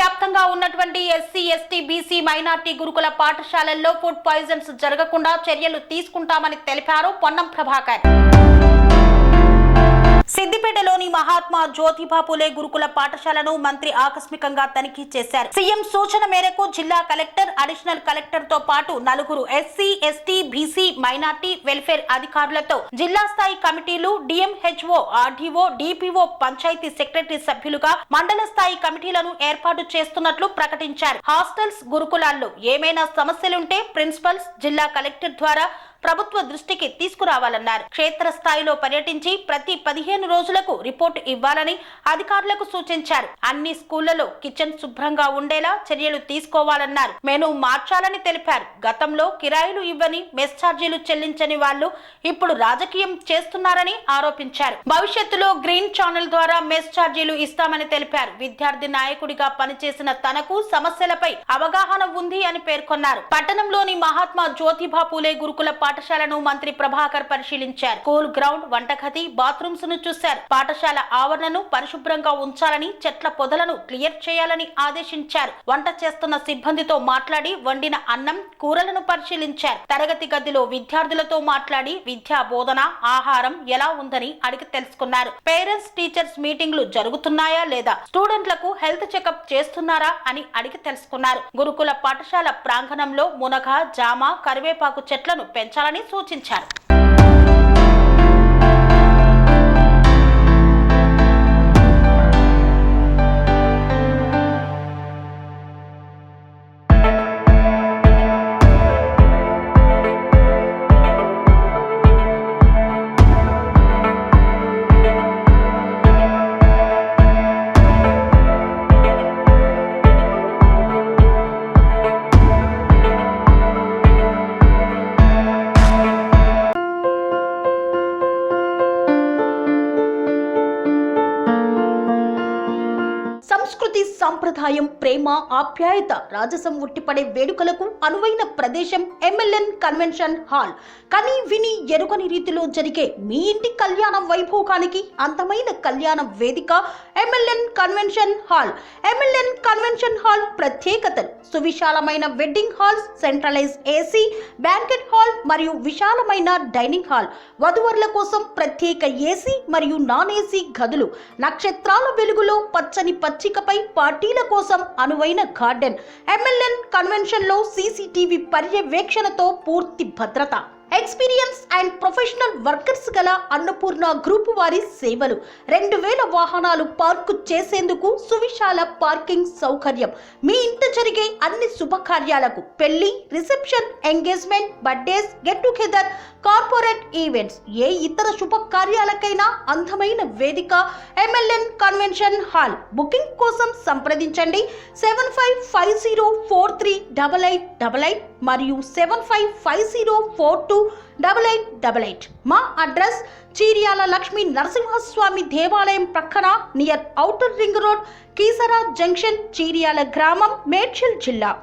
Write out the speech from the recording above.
వ్యాప్తంగా ఉన్నటువంటి SC, ST, BC, minority గురుకుల పాఠశాలల్లో ఫుడ్ పాయిజన్స్ జరగకుండా చర్యలు తీసుకుంటామని తెలిపారు పొన్నం ప్రభాకర్. సిద్దిపేటలోని మహాత్మా జ్యోతిబా పూలే గురుకుల పాఠశాలను మంత్రి ఆకస్మికంగా తనిఖీ చేశారు. సీఎం సూచన మేరకు జిల్లా కలెక్టర్, అడిషనల్ కలెక్టర్ తో పాటు 4 SC, ST, BC, minority welfare అధికారులతో జిల్లా స్థాయి కమిటీలు, DMHO, RDO, DPO, panchayat secretary సభ్యులుగా మండల స్థాయి కమిటీలను ఏర్పాటు చేస్తున్నట్లు ప్రకటించారు. హాస్టల్స్, గురుకులాల్లో ఏమైనా సమస్యలుంటే ప్రిన్సిపల్స్, జిల్లా కలెక్టర్ ద్వారా ప్రభుత్వ దృష్టికి తీసుకురావాలన్నారు. క్షేత్ర స్థాయిలో పర్యటించి ప్రతి 15 రోజులకు రిపోర్టు ఇవ్వాలని అధికారులకు సూచించారు. అన్ని స్కూళ్లలో కిచెన్ శుభ్రంగా ఉండేలా చర్యలు తీసుకోవాలన్నారు. మెనూ మార్చాలని తెలిపారు. గతంలో కిరాయిలు ఇవ్వని, మెస్ ఛార్జీలు చెల్లించని వాళ్లు ఇప్పుడు రాజకీయం చేస్తున్నారని ఆరోపించారు. భవిష్యత్తులో గ్రీన్ ఛానల్ ద్వారా మెస్ ఛార్జీలు ఇస్తామని తెలిపారు. విద్యార్థి నాయకుడిగా పనిచేసిన తనకు సమస్యలపై అవగాహన ఉంది అని పేర్కొన్నారు. పట్టణంలోని మహాత్మా జ్యోతిబా పూలే గురుకుల పాఠశాలను మంత్రి ప్రభాకర్ పరిశీలించారు. స్కూల్ గ్రౌండ్, వంటగది, బాత్రూమ్స్ ను చూశారు. పాఠశాల ఆవరణను పరిశుభ్రంగా ఉంచాలని, చెట్ల పొదలను క్లియర్ చేయాలని ఆదేశించారు. వంట చేస్తున్న సిబ్బందితో మాట్లాడి వండిన అన్నం, కూరలను పరిశీలించారు. తరగతి గదిలో విద్యార్థులతో మాట్లాడి విద్యా బోధన, ఆహారం ఎలా ఉందని అడిగి తెలుసుకున్నారు. పేరెంట్స్, టీచర్స్ మీటింగ్లు జరుగుతున్నాయా లేదా, స్టూడెంట్లకు హెల్త్ చెకప్ చేస్తున్నారా అని అడిగి తెలుసుకున్నారు. గురుకుల పాఠశాల ప్రాంగణంలో మునగ, జామ, కరివేపాకు చెట్లను పెంచాలని సూచించారు. సంస్కృతి, సంప్రదాయం, ప్రేమ, ఆప్యాయత, రాజసం ఉట్టిపడే వేడుకలకు అనువైన ప్రదేశం ఎంఎల్ఎన్ కన్వెన్షన్ హాల్. కని విని ఎరుగని రీతిలో జరిగే మీ ఇంటి కళ్యాణ వైభోగానికి అందమైన కళ్యాణ వేదిక MLN convention hall. MLN convention hall ప్రత్యేకతలు: సువిశాలమైన wedding halls, centralise AC banquet hall మరియు విశాలమైన డైనింగ్ హాల్, వధువరుల కోసం ప్రత్యేక ఏసీ మరియు నాన్ ఏసీ గదులు, నక్షత్రాల వెలుగులో పచ్చని పచ్చికపై పార్టీల కోసం అనువైన గార్డెన్. ఎంఎల్ఎన్ కన్వెన్షన్ లో సీసీటీవీ పర్యవేక్షణతో పూర్తి భద్రత. ఎక్స్పీరియన్స్ అండ్ ప్రొఫెషనల్ వర్కర్స్ గల అన్నపూర్ణ గ్రూప్ వారి సేవలు. 2000 వాహనాలు పార్కు చేసేందుకు సువిశాల పార్కింగ్ సౌకర్యం. మీ ఇంట జరిగే అన్ని శుభకార్యాలకు, పెళ్లి, reception, engagement, birthdays, get together, corporate events, ఏ ఇతర శుభకార్యాలకైనా అందమైన వేదిక ఎంఎల్ఎన్ కన్వెన్షన్ హాల్. బుకింగ్ కోసం సంప్రదించండి 7550438888 మరియు 7550428888. మా అడ్రస్ చీర్యాల లక్ష్మీ నరసింహస్వామి దేవాలయం ప్రక్కన, near outer ring road, Keesara junction, Cheeryal గ్రామం, మేడ్చల్ జిల్లా.